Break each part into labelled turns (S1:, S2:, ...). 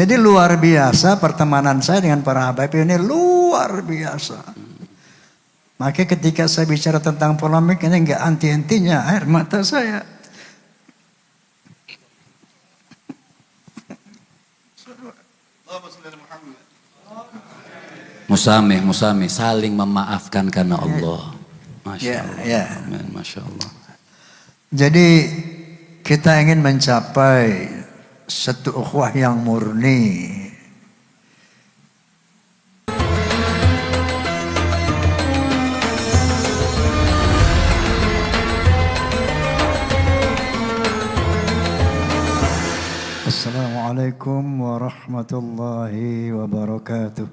S1: Jadi luar biasa pertemanan saya dengan para habaib ini, luar biasa. Makanya ketika saya bicara tentang polemik ini enggak anti-antinya air mata saya.
S2: Musameh, saling memaafkan karena Allah. Masya Allah.
S1: Ya.
S2: Amin, Masya Allah.
S1: Jadi kita ingin mencapai satu ukhuwah yang murni. Assalamualaikum warahmatullahi wabarakatuh.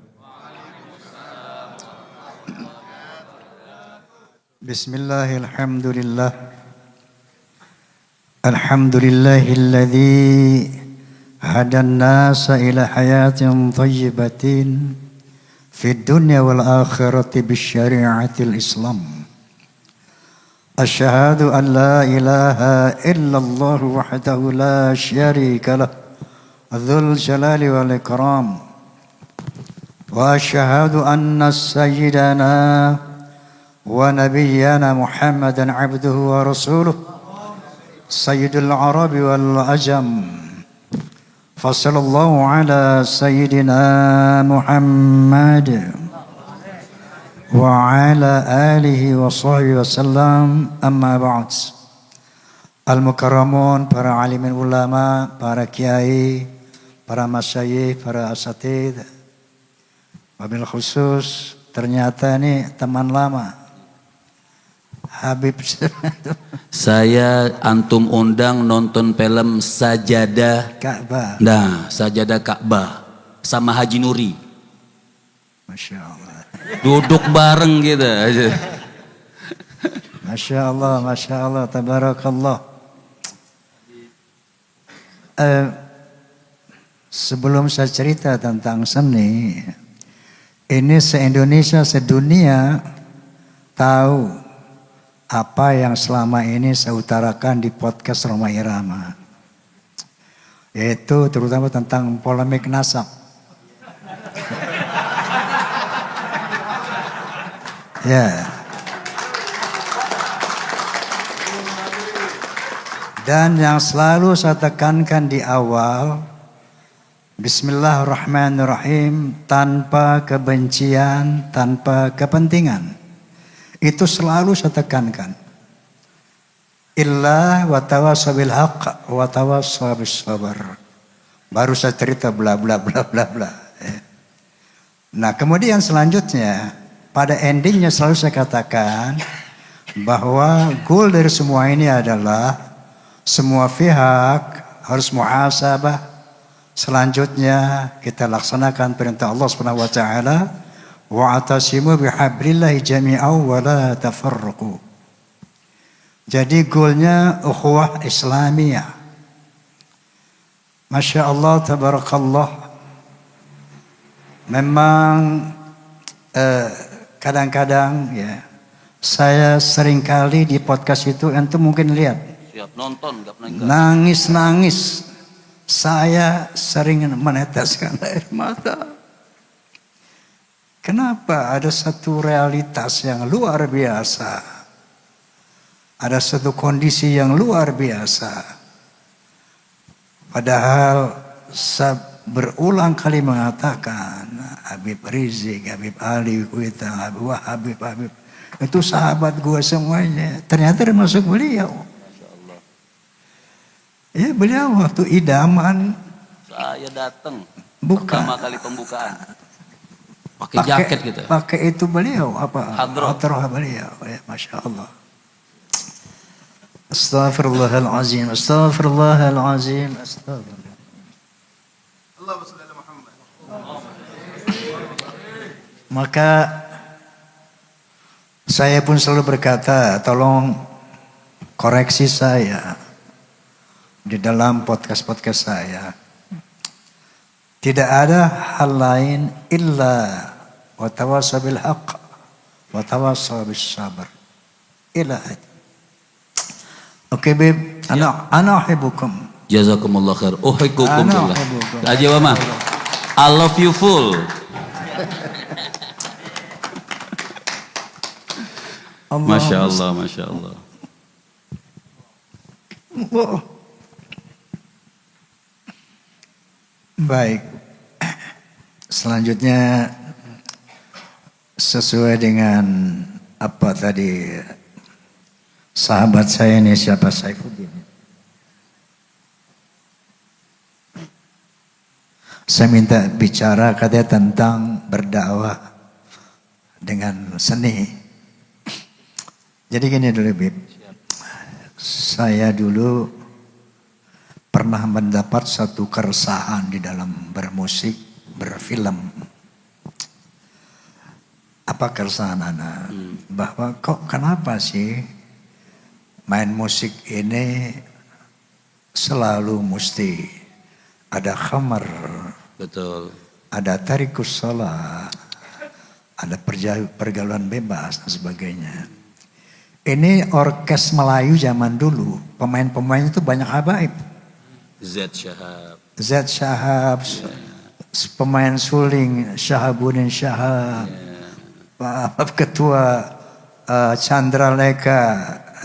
S1: Bismillahirrahmanirrahim. Alhamdulillahilladzi hadan nasa ila hayatin thayyibatin fid dunya wal akhirati bisyari'atil Islam. Asyhadu an la ilaha illallah wahdahu la syarika lah dzul jalali wal ikram. Wa asyhadu anna sayyidana ونبينا محمدا عبده ورسوله سيد العرب والعجم فصلى الله على سيدنا محمد وعلى آله وصحبه وسلم أما بعد. Al-Mukarramun, para alimin ulama, para kiai, para masyayikh, para asatidz. Wabil khusus ternyata ini teman lama. Habib.
S2: Saya antum undang nonton film Sajadah
S1: Ka'bah.
S2: Nah, Sajadah Ka'bah sama Haji Nuri.
S1: Masya Allah.
S2: Duduk bareng gitu.
S1: Masya Allah, tabarakallah. Sebelum saya cerita tentang seni, ini se-Indonesia, sedunia tahu apa yang selama ini saya utarakan di podcast Roma Irama. Yaitu terutama tentang polemik nasab. Ya. Dan yang selalu saya tekankan di awal, Bismillahirrahmanirrahim, tanpa kebencian, tanpa kepentingan. Itu selalu saya tekankan. Illa wa tawassaw bil haqq wa tawassaw bis sabr. Baru saya cerita bla bla bla bla bla. Nah, kemudian selanjutnya pada endingnya selalu saya katakan bahwa goal dari semua ini adalah semua pihak harus muhasabah. Selanjutnya kita laksanakan perintah Allah Subhanahu wa taala, wa'tasimu bihablillahi jami'an wa la tafarraqu. Jadi goalnya ukhuwah Islamiyah. Masya Allah, tabarakallah. Memang kadang-kadang ya saya seringkali di podcast itu antum mungkin lihat.
S2: Siap nonton, gak pernah.
S1: Nangis-nangis. Saya sering meneteskan air mata. Kenapa? Ada satu realitas yang luar biasa. Ada satu kondisi yang luar biasa. Padahal saya berulang kali mengatakan Habib Rizik, Habib Ali, Habib itu sahabat gue semuanya. Ternyata termasuk beliau. Ya, beliau waktu idaman.
S2: Saya datang
S1: Bukan.
S2: pertama kali pembukaan. Pakai jaket gitu.
S1: Pakai itu beliau apa?
S2: Hadroh
S1: beliau. Ya, Masya Allah. Astaghfirullahalazim. Astaghfirullahalazim. Astaghfirullah. Allahumma shalli ala Muhammad. Maka saya pun selalu berkata, tolong koreksi saya di dalam podcast-podcast saya. Tidak ada hal lain illa wa tawassaw bil haqq wa tawassaw bis sabr. Ila. Oke, Beb. Ana uhibbukum.
S2: Jazakumullah khair. Uhibbukum billah. Aja mama. I love you full. Masya Allah, Masya Allah.
S1: Oh. Baik. Selanjutnya sesuai dengan apa tadi sahabat saya ini siapa Saifuddin. Saya minta bicara katanya tentang berdakwah dengan seni. Jadi gini dulu Bib. Saya dulu pernah mendapat satu keresahan di dalam bermusik, berfilm. Apa keresahan anak? Bahwa kok kenapa sih main musik ini selalu mesti ada khamar,
S2: Betul.
S1: ada tarikus shalah, ada pergaulan bebas dan sebagainya. Ini orkes Melayu zaman dulu, pemain-pemain itu banyak habaib.
S2: Z Shahab.
S1: Z Shahab, pemain suling Shahabuddin Shahab, ketua Chandra Leka,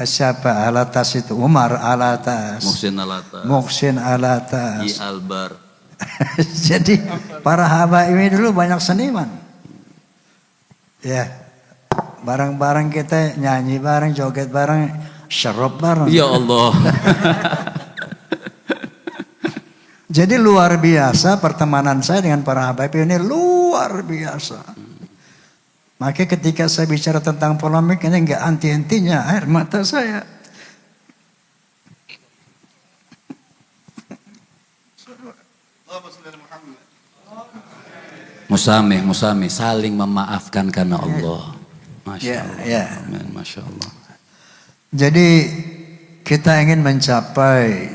S1: siapa Alatas itu, Umar Alatas, Muhsin Alatas,
S2: I Albar.
S1: Jadi para habaib ini dulu banyak seniman. Ya, bareng-bareng kita nyanyi bareng, joget bareng, syarab bareng.
S2: Ya Allah.
S1: Jadi luar biasa pertemanan saya dengan para habaib ini, luar biasa. Makanya ketika saya bicara tentang polemik ini enggak anti-hentinya air mata saya.
S2: Musameh, saling memaafkan karena Allah. Masya Allah.
S1: Ya.
S2: Amin, Masya Allah.
S1: Jadi kita ingin mencapai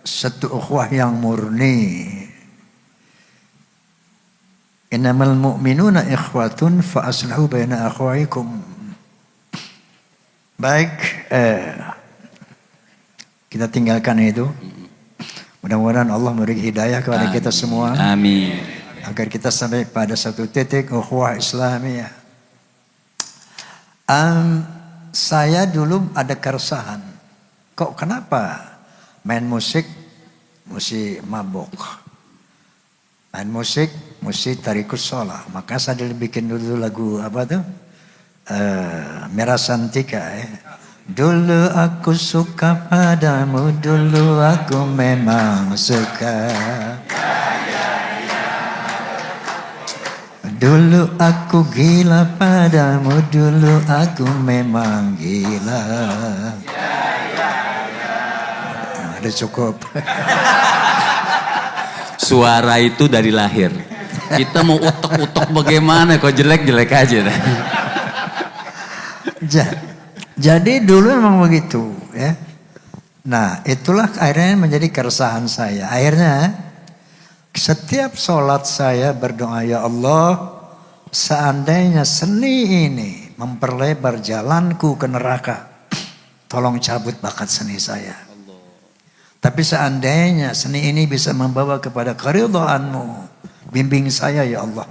S1: satu ukhuwah yang murni. Innamal mu'minuna ikhwatun fa aslihu baina akhwaikum. Baik, kita tinggalkan itu. Mudah-mudahan Allah memberi hidayah kepada kita semua.
S2: Amin.
S1: Agar kita sampai pada satu titik ukhuwah Islamiyah. Saya dulu ada keresahan. Kok kenapa main musik mesti mabuk? Main musik mesti tarikus shalah. Maka saya dulu bikin dulu lagu apa tuh? Merah Santika. Dulu aku suka padamu, dulu aku memang suka. Dulu aku gila padamu, dulu aku memang gila. Ada cukup.
S2: Suara itu dari lahir. Kita mau utek-utek bagaimana, kok jelek-jelek aja.
S1: Jadi dulu memang begitu ya. Nah itulah akhirnya menjadi keresahan saya. Akhirnya setiap sholat saya berdoa, ya Allah, seandainya seni ini memperlebar jalanku ke neraka, tolong cabut bakat seni saya. Tapi seandainya seni ini bisa membawa kepada keridhaanmu, bimbing saya ya Allah.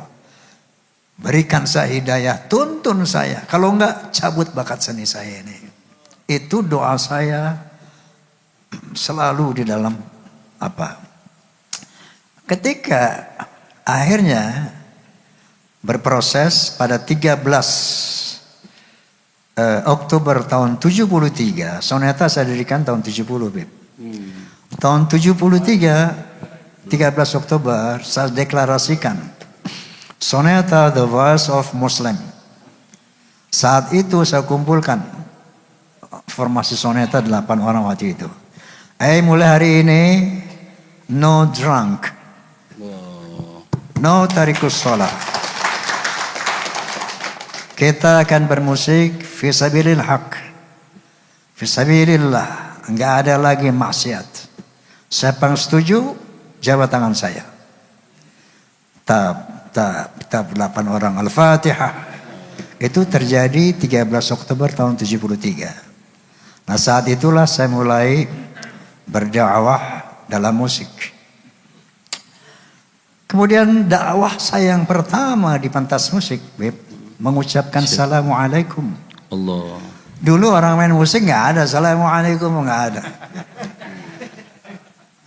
S1: Berikan saya hidayah, tuntun saya. Kalau enggak, cabut bakat seni saya ini. Itu doa saya selalu di dalam apa? Ketika akhirnya berproses pada 13 Oktober tahun 73, soneta saya dirikan tahun 70, Beb. Tahun 73, 13 Oktober saya deklarasikan soneta The Voice of Muslim. Saat itu saya kumpulkan formasi soneta 8 orang waktu itu. Mulai hari ini no drunk, no tarikus shalah. Kita akan bermusik fisabilil haq, fisabilillah. Enggak ada lagi maksiat. Siapa yang setuju, jawab tangan saya. Tab 8 orang Al-Fatihah. Itu terjadi 13 Oktober tahun 73. Nah saat itulah saya mulai berdakwah dalam musik. Kemudian dakwah saya yang pertama di pentas musik, Beb, mengucapkan Assalamualaikum.
S2: Allah.
S1: Dulu orang main musik nggak ada Assalamualaikum, nggak ada.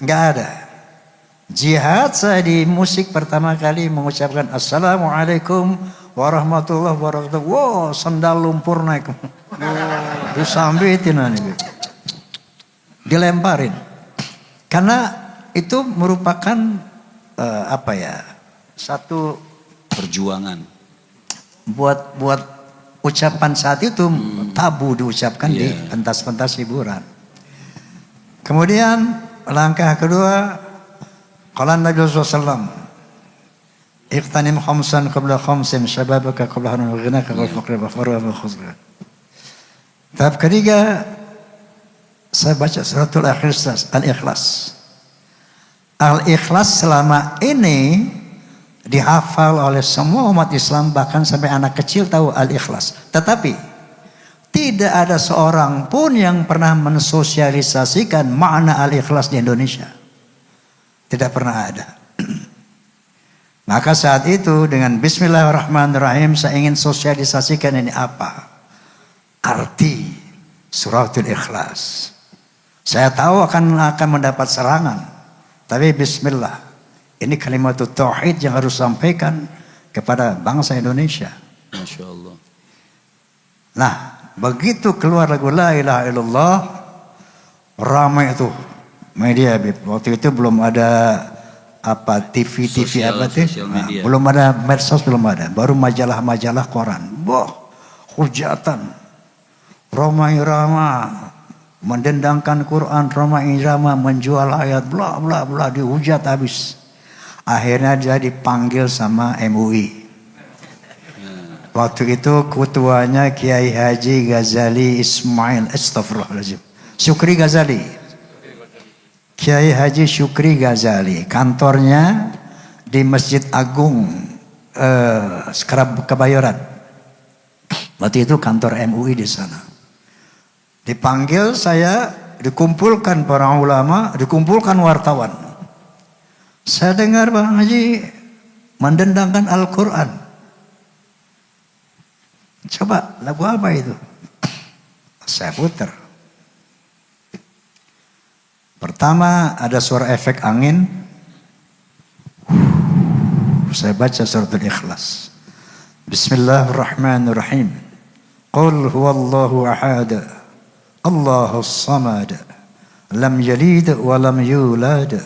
S1: Nggak ada. Jihad saya di musik pertama kali mengucapkan Assalamualaikum warahmatullahi wabarakatuh. Wow, sandal lumpur naik. Disambitin nih. Dilemparin. Karena itu merupakan satu
S2: Perjuangan.
S1: buat ucapan saat itu tabu diucapkan di
S2: Yeah.
S1: pentas-pentas hiburan. Kemudian langkah kedua, qala Nabi sallallahu alaihi wasallam, iqtanim khamsan qabla khamsin, syababaka qabla haram, ghinaka qabla faqri, wa farwa wa khuzra. Tahap ketiga, saya baca suratul Al-Ikhlas. Al-Ikhlas selama ini dihafal oleh semua umat Islam, bahkan sampai anak kecil tahu Al-Ikhlas. Tetapi tidak ada seorang pun yang pernah mensosialisasikan makna Al-Ikhlas di Indonesia. Tidak pernah ada. Maka saat itu dengan Bismillahirrahmanirrahim saya ingin sosialisasikan ini apa? Arti suratul Ikhlas. Saya tahu akan mendapat serangan. Tapi bismillah, ini kalimat tauhid yang harus sampaikan kepada bangsa Indonesia.
S2: Masya Allah.
S1: Nah, begitu keluar lagu La ilaha illallah, ramai itu media, Bib. Waktu itu belum ada TV apa tuh? Belum ada medsos, belum ada. Baru majalah-majalah koran. Boh, hujatan. Roma Irama mendendangkan Quran, Roma Irama menjual ayat, bla bla bla, dihujat habis. Akhirnya dia dipanggil sama MUI. Waktu itu ketuanya Kiai Haji Ghazali Ismail, astagfirullahaladzim, Syukri Ghazali. Kiai Haji Syukri Ghazali, kantornya di Masjid Agung Kebayoran. Waktu itu kantor MUI di sana. Dipanggil saya, dikumpulkan para ulama, dikumpulkan wartawan. Saya dengar Bang Haji mendendangkan Al-Quran. Coba lagu apa itu? Saya putar. Pertama ada suara efek angin. Saya baca suratul Ikhlas. Bismillahirrahmanirrahim. Qul huwallahu ahad. Allahus samad. Lam yalid wa lam yulad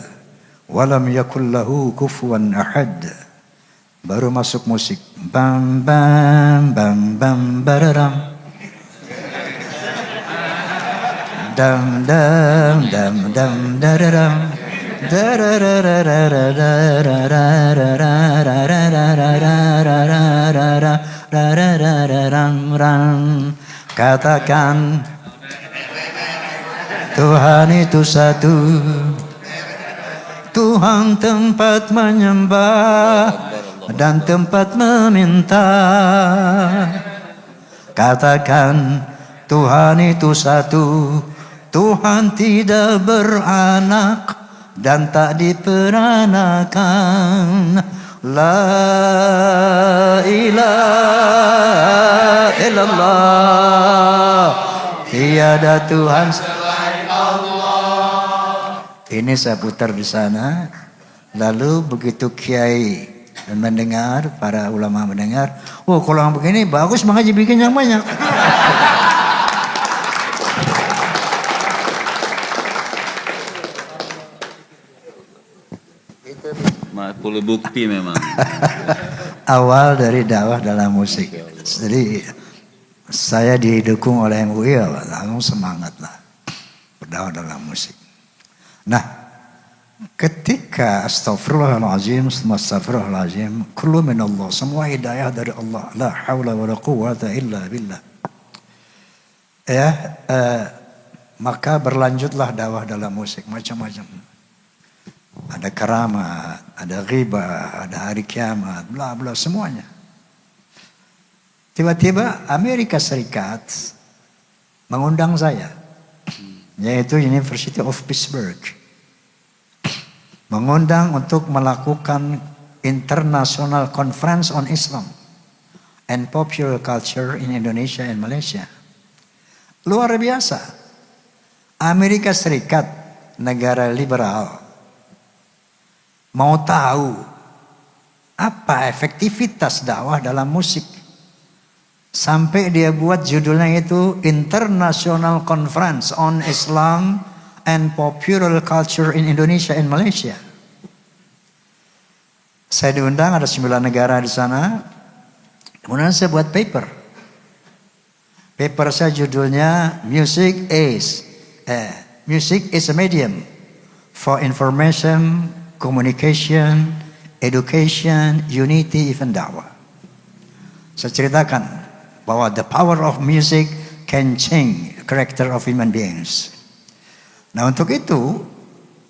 S1: wa lam yakul lahu kufuwan ahad. Baru masuk musik. Bam bam bam bam bararam. Dam dam dam dam dararam. Katakan Tuhan itu satu, Tuhan tempat menyembah dan tempat meminta. Katakan Tuhan itu satu, Tuhan tidak beranak dan tak diperanakan. La ilaha illallah, tiada Tuhan selain Allah. Ini saya putar di sana. Lalu begitu kiai mendengar, para ulama mendengar, oh kalau yang begini bagus, Bang Haji bikin yang banyak.
S2: Puluh bukti memang.
S1: Awal dari dakwah dalam musik. Jadi saya didukung oleh MUI, langsung semangat lah berdakwah dalam musik. Nah, ketika astagfirullahaladzim, astagfirullahaladzim, kullu minallah, semua hidayah dari Allah, la hawla wa la quwwata illa billah. Maka berlanjutlah dakwah dalam musik macam-macam. Ada keramat, ada ghibah, ada hari kiamat, bla bla semuanya. Tiba-tiba Amerika Serikat mengundang saya, yaitu University of Pittsburgh, mengundang untuk melakukan International Conference on Islam and Popular Culture in Indonesia and Malaysia. Luar biasa. Amerika Serikat, negara liberal, mau tahu apa efektivitas dakwah dalam musik. Sampai dia buat judulnya itu International Conference on Islam and Popular Culture in Indonesia and Malaysia. Saya diundang, ada 9 negara di sana. Kemudian saya buat paper. Paper saya judulnya Music is a medium for information, communication, education, unity, even dakwah. Saya ceritakan bahwa the power of music can change character of human beings. Nah, untuk itu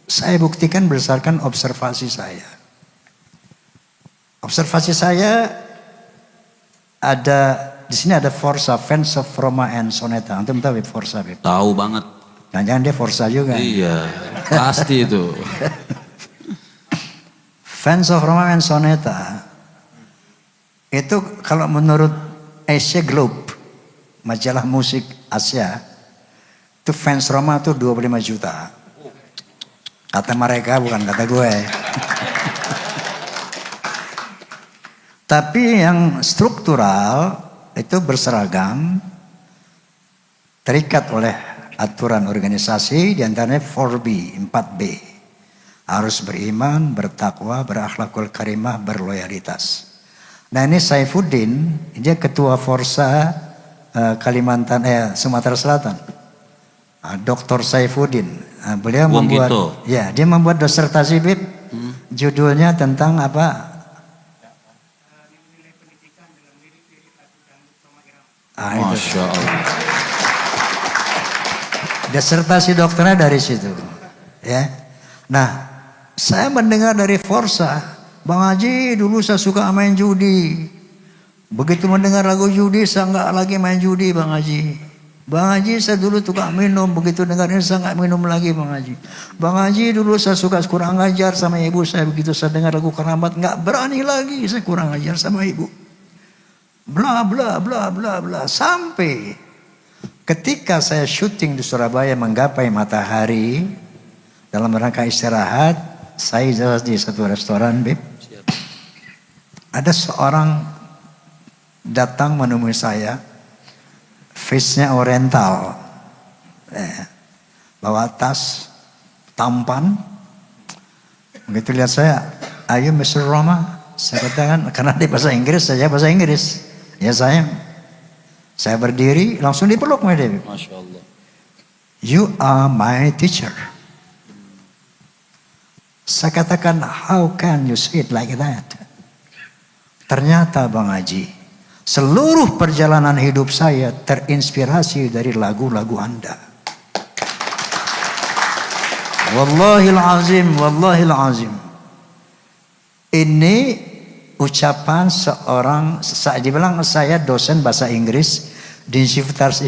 S1: saya buktikan berdasarkan observasi saya. Observasi saya ada di sini ada Forza, Fans of Roma and Soneta. Antum tahu Forza?
S2: Tahu banget.
S1: Jangan dia Forza juga.
S2: Iya, pasti itu.
S1: Fans of Roma and Soneta itu kalau menurut Asia Globe, majalah musik Asia, itu fans Roma itu 25 juta. Kata mereka, bukan kata gue. Tapi yang struktural itu berseragam, terikat oleh aturan organisasi, diantaranya 4B. Harus beriman, bertakwa, berakhlakul karimah, berloyalitas. Nah, ini Saifuddin, dia ketua Forza Sumatera Selatan. Dr. Saifuddin, beliau membuat, dia membuat disertasi Bib, judulnya tentang apa?
S2: Masya Allah.
S1: Disertasi dokternya dari situ, ya. Nah, saya mendengar dari Forza, Bang Haji dulu saya suka main judi. Begitu mendengar lagu judi saya nggak lagi main judi, Bang Haji. Bang Haji saya dulu suka minum, begitu dengar ini saya nggak minum lagi, Bang Haji. Bang Haji dulu saya suka kurang ajar sama ibu saya, begitu saya dengar lagu keramat nggak berani lagi saya kurang ajar sama ibu. Bla bla bla bla bla, sampai ketika saya syuting di Surabaya menggapai matahari dalam rangka istirahat, saya di satu restoran, Beb. Ada seorang datang menemui saya, face-nya oriental, bawa tas, tampan. Begitu lihat saya, "Are you Mr. Roma?" Saya katakan, karena dia bahasa Inggris, saya bahasa Inggris. Ya saya berdiri, langsung dipeluk sama dia.
S2: Masya Allah.
S1: "You are my teacher." Saya katakan, "How can you say it like that?" Ternyata Bang Haji, seluruh perjalanan hidup saya terinspirasi dari lagu-lagu Anda. Wallahil azim. Ini ucapan seorang, dibilang saya dosen bahasa Inggris di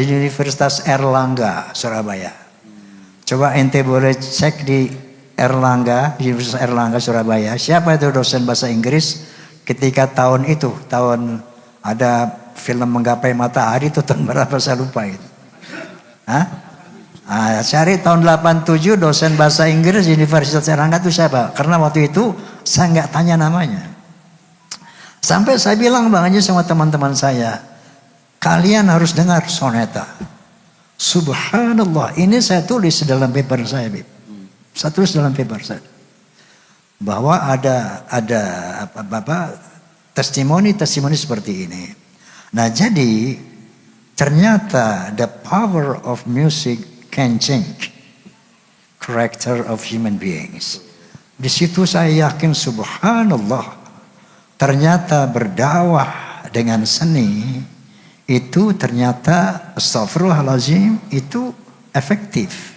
S1: Universitas Erlangga, Surabaya. Coba ente boleh cek di Universitas Erlangga, Surabaya. Siapa itu dosen bahasa Inggris ketika tahun itu? Tahun ada film Menggapai Matahari itu tahun berapa saya lupa itu. Cari tahun 87 dosen bahasa Inggris di Universitas Erlangga itu siapa? Karena waktu itu saya nggak tanya namanya. Sampai saya bilang Bang Haji sama teman-teman saya, kalian harus dengar soneta. Subhanallah, ini saya tulis dalam paper saya, Bib. Saya tulis dalam paper saya. Bahwa ada testimoni seperti ini. Nah, jadi ternyata the power of music can change character of human beings. Di situ saya yakin subhanallah, ternyata berdakwah dengan seni itu ternyata astagfirullahalazim itu efektif.